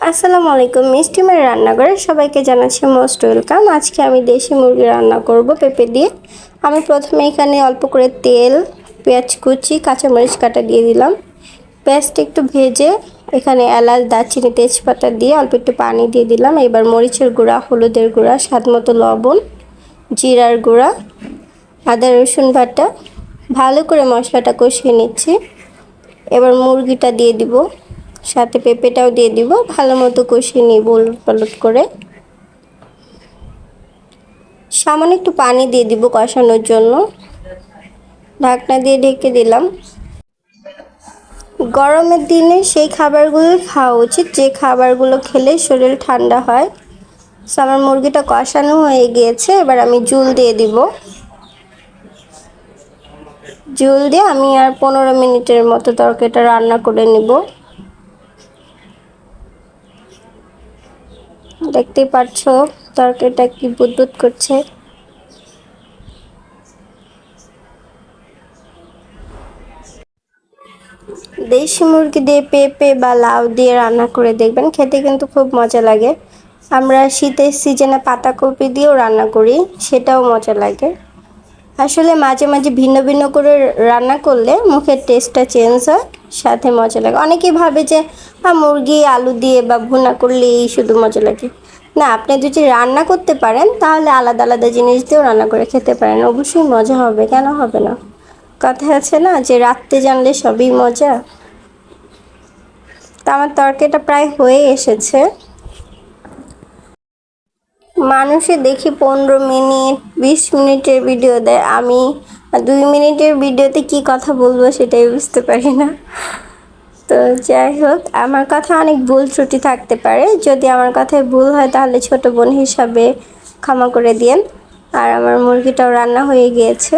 আসসালামু আলাইকুম। মিষ্টিমের রান্নাঘরে সবাইকে জানাচ্ছি মোস্ট ওয়েলকাম। আজকে আমি দেশি মুরগি রান্না করব পেঁপে দিয়ে। আমি প্রথমে এখানে অল্প করে তেল, পেঁয়াজ কুচি, কাঁচামরিচ কাটা দিয়ে দিলাম। পেঁয়াজটা একটু ভেজে এখানে এলাচ, দারচিনি, তেজপাতা দিয়ে অল্প একটু পানি দিয়ে দিলাম। এবার মরিচের গুঁড়া, হলুদের গুঁড়া, স্বাদ মতো লবণ, জিরার গুঁড়া, আদা রসুন বাটা, ভালো করে মশলাটা কষিয়ে নিচ্ছি। এবার মুরগিটা দিয়ে দিব, সাথে পেঁপেটাও দিয়ে দিব, ভালো মতো কষিয়ে নিব উলটপালট করে। সামান্য একটু পানি দিয়ে দিব কষানোর জন্য। ঢাকনা দিয়ে ঢেকে দিলাম। গরমের দিনে সেই খাবারগুলো খাওয়া উচিত যে খাবারগুলো খেলে শরীর ঠান্ডা হয়। আমার মুরগিটা কষানো হয়ে গিয়েছে, এবার আমি জল দিয়ে দিব। জল দিয়ে আমি আর 15 মিনিটের মতো তরকারিটা রান্না করে নিব। দেখতেই পাচ্ছ তরকারিটা কি বুদবুদ করছে। দেশি মুরগি দিয়ে পেঁপে বা লাউ দিয়ে রান্না করে দেখবেন, খেতে কিন্তু খুব মজা লাগে। আমরা শীতের সিজনে পাতাকপি দিয়েও রান্না করি, সেটাও মজা লাগে। আসলে মাঝে মাঝে ভিন্ন ভিন্ন করে রান্না করলে মুখের টেস্টটা চেঞ্জ হয়, সাথে মজা লাগে। অনেকেই ভাবে যে মুরগি আলু দিয়ে বা ভুনা করলেই শুধু মজা লাগে। না, আপনি যদি রান্না করতে পারেন তাহলে আলাদা আলাদা জিনিস দিয়েও রান্না করে খেতে পারেন, অবশ্যই মজা হবে, কেন হবে না। কথা আছে না যে রাঁধতে জানলে সবই মজা। তো আমার তরকারিটা প্রায় হয়ে এসেছে। মানুষে দেখি 15 মিনিট 20 মিনিটের ভিডিও দেয়, আমি 2 মিনিটের ভিডিওতে কি কথা বলবো সেটাই বুঝতে পারি না। তো যাই হোক, আমার কথা অনেক ভুল ত্রুটি থাকতে পারে। যদি আমার কথায় ভুল হয় তাহলে ছোট বোন হিসাবে ক্ষমা করে দিয়েন। আর আমার মুরগিটাও রান্না হয়ে গিয়েছে।